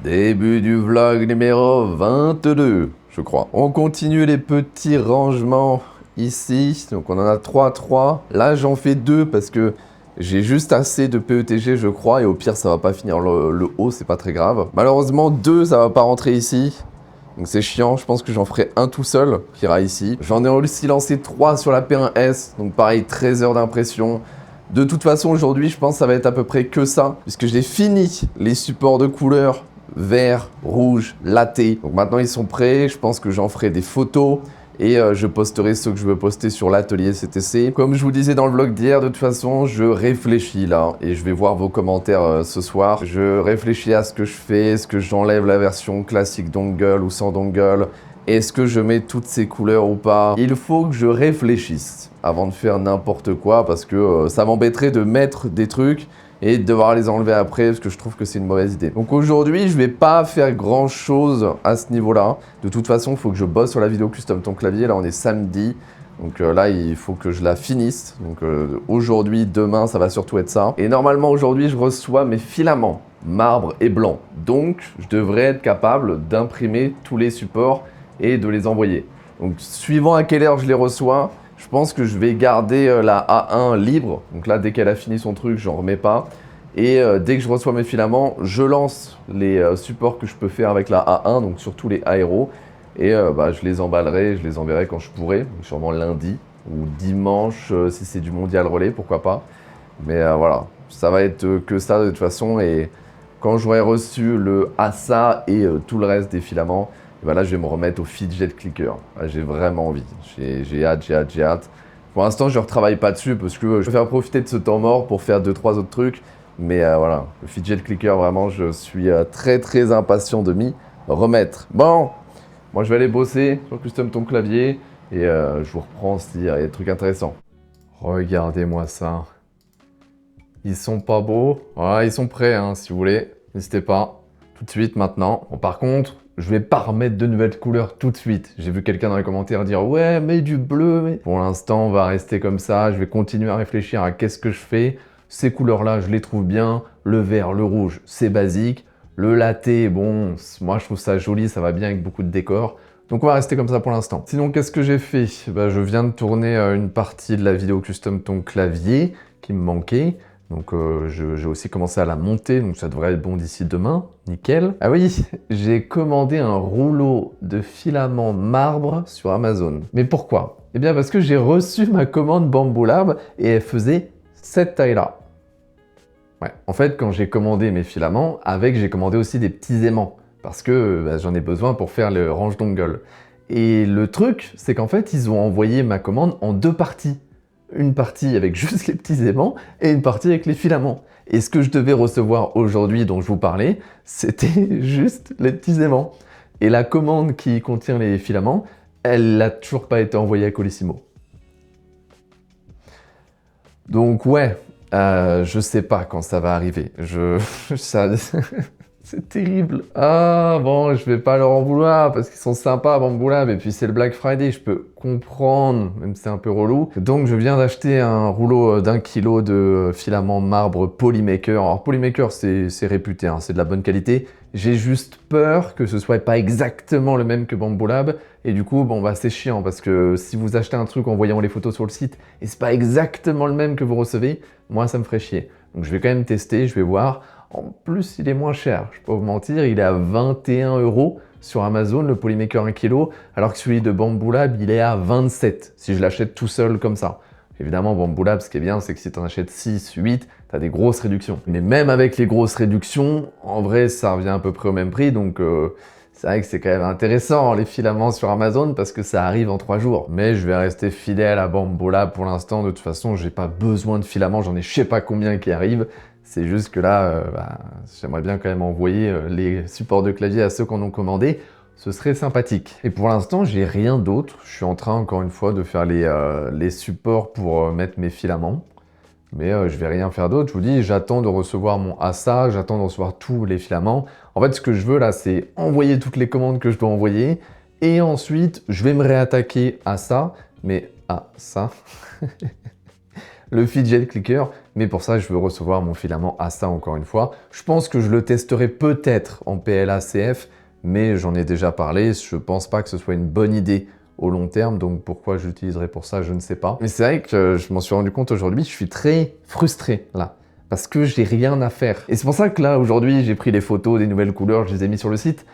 Début du vlog numéro 22, je crois. On continue les petits rangements ici. Donc on en a 3. Là j'en fais 2 parce que j'ai juste assez de PETG je crois. Et au pire ça va pas finir le haut, c'est pas très grave. Malheureusement 2 ça va pas rentrer ici. Donc c'est chiant, je pense que j'en ferai un tout seul qui ira ici. J'en ai aussi lancé 3 sur la P1S. Donc pareil 13 heures d'impression. De toute façon aujourd'hui je pense que ça va être à peu près que ça. Puisque j'ai fini les supports de couleurs vert, rouge, latte. Donc maintenant ils sont prêts, je pense que j'en ferai des photos et je posterai ceux que je veux poster sur l'atelier CTC. Comme je vous disais dans le vlog d'hier, de toute façon, je réfléchis là et je vais voir vos commentaires ce soir. Je réfléchis à ce que je fais, est-ce que j'enlève la version classique dongle ou sans dongle? Est-ce que je mets toutes ces couleurs ou pas? Il faut que je réfléchisse avant de faire n'importe quoi parce que ça m'embêterait de mettre des trucs et de devoir les enlever après parce que je trouve que c'est une mauvaise idée. Donc aujourd'hui, je vais pas faire grand chose à ce niveau-là. De toute façon, il faut que je bosse sur la vidéo custom ton clavier. Là, on est samedi. Donc là, il faut que je la finisse. Donc aujourd'hui, demain, ça va surtout être ça. Et normalement, aujourd'hui, je reçois mes filaments marbre et blanc. Donc, je devrais être capable d'imprimer tous les supports et de les envoyer. Donc, suivant à quelle heure je les reçois, je pense que je vais garder la A1 libre. Donc là, dès qu'elle a fini son truc, j'en remets pas. Et dès que je reçois mes filaments, je lance les supports que je peux faire avec la A1, donc surtout les aéros. Et je les emballerai, je les enverrai quand je pourrai, donc sûrement lundi ou dimanche si c'est du mondial relais, pourquoi pas. Mais voilà, ça va être que ça de toute façon. Et quand j'aurai reçu le ASA et tout le reste des filaments, et ben là, je vais me remettre au fidget clicker. Ah, j'ai vraiment envie. J'ai hâte. Pour l'instant, je ne retravaille pas dessus parce que je vais faire profiter de ce temps mort pour faire 2-3 autres trucs. Mais voilà, le fidget clicker, vraiment, je suis très impatient de m'y remettre. Bon, moi, je vais aller bosser sur Custom ton clavier et je vous reprends s'il y a des trucs intéressants. Regardez-moi ça. Ils sont pas beaux. Voilà, ils sont prêts, hein, si vous voulez. N'hésitez pas. Tout de suite, maintenant. Bon, par contre, je vais pas remettre de nouvelles couleurs tout de suite. J'ai vu quelqu'un dans les commentaires dire « Ouais, mets du bleu, mais... » Pour l'instant, on va rester comme ça. Je vais continuer à réfléchir à qu'est-ce que je fais. Ces couleurs-là, je les trouve bien. Le vert, le rouge, c'est basique. Le latte, bon, moi, je trouve ça joli. Ça va bien avec beaucoup de décors. Donc, on va rester comme ça pour l'instant. Sinon, qu'est-ce que j'ai fait? Je viens de tourner une partie de la vidéo custom ton clavier qui me manquait. Donc j'ai aussi commencé à la monter, donc ça devrait être bon d'ici demain, nickel. Ah oui, j'ai commandé un rouleau de filament marbre sur Amazon. Mais pourquoi? Eh bien parce que j'ai reçu ma commande Bamboo Lab et elle faisait cette taille-là. Ouais, en fait quand j'ai commandé mes filaments, j'ai commandé aussi des petits aimants, parce que j'en ai besoin pour faire le range dongle. Et le truc, c'est qu'en fait ils ont envoyé ma commande en 2 parties. Une partie avec juste les petits aimants et une partie avec les filaments. Et ce que je devais recevoir aujourd'hui dont je vous parlais, c'était juste les petits aimants. Et la commande qui contient les filaments, elle n'a toujours pas été envoyée à Colissimo. Donc ouais, je sais pas quand ça va arriver. C'est terrible. Ah bon, je vais pas leur en vouloir parce qu'ils sont sympas à Bamboo Lab et puis c'est le Black Friday, je peux comprendre, même si c'est un peu relou. Donc je viens d'acheter un rouleau d'1 kg de filament marbre Polymaker. Alors Polymaker c'est réputé, hein, c'est de la bonne qualité. J'ai juste peur que ce soit pas exactement le même que Bamboo Lab et du coup bon c'est chiant parce que si vous achetez un truc en voyant les photos sur le site et c'est pas exactement le même que vous recevez, moi ça me ferait chier. Donc je vais quand même tester, je vais voir. En plus, il est moins cher, je peux pas vous mentir, il est à 21 € sur Amazon, le Polymaker 1 kg, alors que celui de Bamboo Lab, il est à 27 si je l'achète tout seul comme ça. Évidemment, Bamboo Lab, ce qui est bien, c'est que si tu en achètes 6, 8, tu as des grosses réductions. Mais même avec les grosses réductions, en vrai, ça revient à peu près au même prix, donc c'est vrai que c'est quand même intéressant, les filaments sur Amazon, parce que ça arrive en 3 jours. Mais je vais rester fidèle à Bamboo Lab pour l'instant, de toute façon, j'ai pas besoin de filaments, j'en ai je sais pas combien qui arrivent. C'est juste que là, j'aimerais bien quand même envoyer les supports de clavier à ceux qui en ont commandé. Ce serait sympathique. Et pour l'instant, j'ai rien d'autre. Je suis en train, encore une fois, de faire les supports pour mettre mes filaments. Mais je vais rien faire d'autre. Je vous dis, j'attends de recevoir mon ASA, j'attends de recevoir tous les filaments. En fait, ce que je veux là, c'est envoyer toutes les commandes que je dois envoyer. Et ensuite, je vais me réattaquer à ça. Mais à ça... le fidget clicker, mais pour ça, je veux recevoir mon filament ASA encore une fois. Je pense que je le testerai peut-être en PLA-CF, mais j'en ai déjà parlé. Je pense pas que ce soit une bonne idée au long terme, donc pourquoi je l'utiliserai pour ça, je ne sais pas. Mais c'est vrai que je m'en suis rendu compte aujourd'hui, je suis très frustré là, parce que j'ai rien à faire. Et c'est pour ça que là, aujourd'hui, j'ai pris des photos, des nouvelles couleurs, je les ai mis sur le site,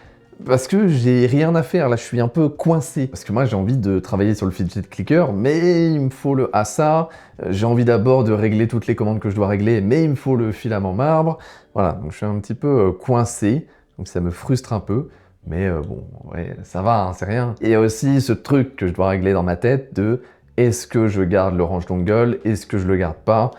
parce que j'ai rien à faire, là je suis un peu coincé. Parce que moi j'ai envie de travailler sur le fidget clicker, mais il me faut le ASA. J'ai envie d'abord de régler toutes les commandes que je dois régler, mais il me faut le filament marbre. Voilà, donc je suis un petit peu coincé, donc ça me frustre un peu. Mais bon, ouais, ça va, hein, c'est rien. Et il y a aussi ce truc que je dois régler dans ma tête de est-ce que je garde l'orange dongle, est-ce que je le garde pas,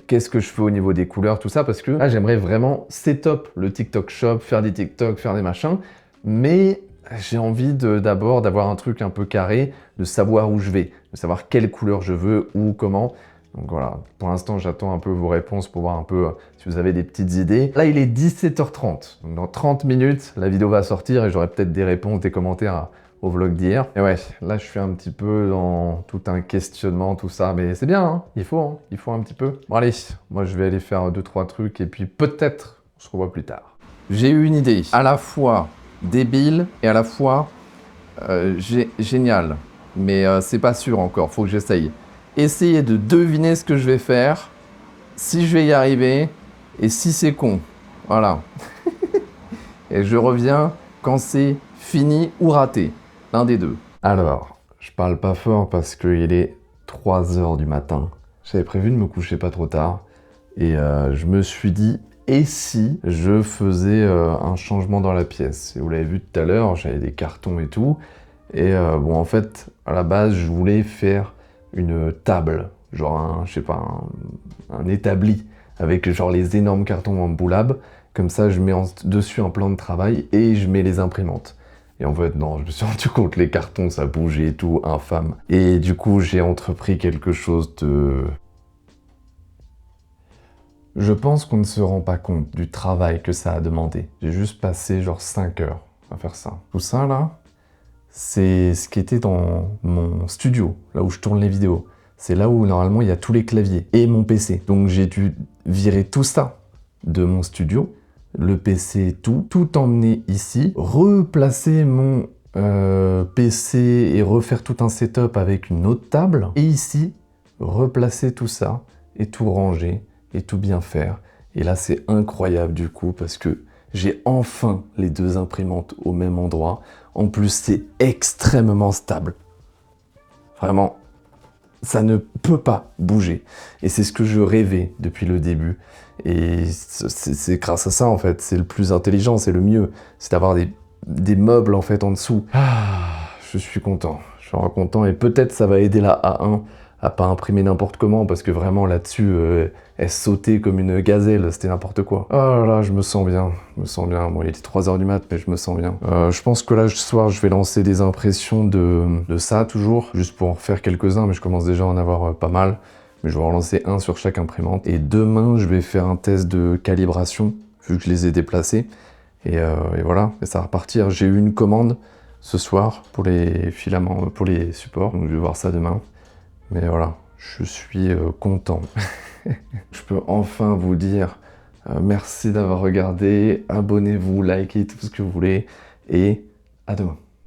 qu'est-ce que je fais au niveau des couleurs, tout ça, parce que là j'aimerais vraiment setup le TikTok Shop, faire des TikTok, faire des machins. Mais j'ai envie d'abord d'avoir un truc un peu carré, de savoir où je vais, de savoir quelle couleur je veux, où, comment. Donc voilà, pour l'instant j'attends un peu vos réponses pour voir un peu si vous avez des petites idées. Là il est 17h30, donc dans 30 minutes la vidéo va sortir et j'aurai peut-être des réponses, des commentaires au vlog d'hier. Et ouais, là je suis un petit peu dans tout un questionnement, tout ça, mais c'est bien, hein, il faut un petit peu. Bon allez, moi je vais aller faire 2-3 trucs et puis peut-être on se revoit plus tard. J'ai eu une idée, à la fois débile et à la fois génial. Mais c'est pas sûr encore, faut que j'essaye. Essayez de deviner ce que je vais faire, si je vais y arriver et si c'est con. Voilà. Et je reviens quand c'est fini ou raté. L'un des deux. Alors, je parle pas fort parce qu'il est 3h du matin. J'avais prévu de me coucher pas trop tard. Et je me suis dit, et si je faisais un changement dans la pièce? Et vous l'avez vu tout à l'heure, j'avais des cartons et tout. Et bon, en fait, à la base, je voulais faire une table, genre un, je sais pas, un établi, avec genre les énormes cartons en boulab. Comme ça, je mets dessus un plan de travail et je mets les imprimantes. Et en fait, non, je me suis rendu compte, les cartons, ça bougeait et tout, infâme. Et du coup, j'ai entrepris quelque chose de... Je pense qu'on ne se rend pas compte du travail que ça a demandé. J'ai juste passé genre 5 heures à faire ça. Tout ça là, c'est ce qui était dans mon studio, là où je tourne les vidéos. C'est là où normalement il y a tous les claviers et mon PC. Donc j'ai dû virer tout ça de mon studio, le PC, tout emmener ici, replacer mon PC et refaire tout un setup avec une autre table. Et ici, replacer tout ça et tout ranger et tout bien faire. Et là, c'est incroyable du coup parce que j'ai enfin les deux imprimantes au même endroit. En plus, c'est extrêmement stable. Vraiment, ça ne peut pas bouger. Et c'est ce que je rêvais depuis le début. Et c'est grâce à ça, en fait. C'est le plus intelligent, c'est le mieux. C'est d'avoir des meubles, en fait, en dessous. Ah, je suis content. Je suis vraiment content. Et peut-être ça va aider la A1 à pas imprimer n'importe comment, parce que vraiment là-dessus, elle sautait comme une gazelle, c'était n'importe quoi. Oh là là, je me sens bien, Bon, il était 3h du mat, mais je me sens bien. Je pense que là, ce soir, je vais lancer des impressions de ça, toujours, juste pour en faire quelques-uns, mais je commence déjà à en avoir pas mal. Mais je vais en lancer un sur chaque imprimante. Et demain, je vais faire un test de calibration, vu que je les ai déplacés. Et voilà, et ça va repartir. J'ai eu une commande ce soir pour les filaments, pour les supports, donc je vais voir ça demain. Mais voilà, je suis content. Je peux enfin vous dire merci d'avoir regardé, abonnez-vous, likez tout ce que vous voulez, et à demain.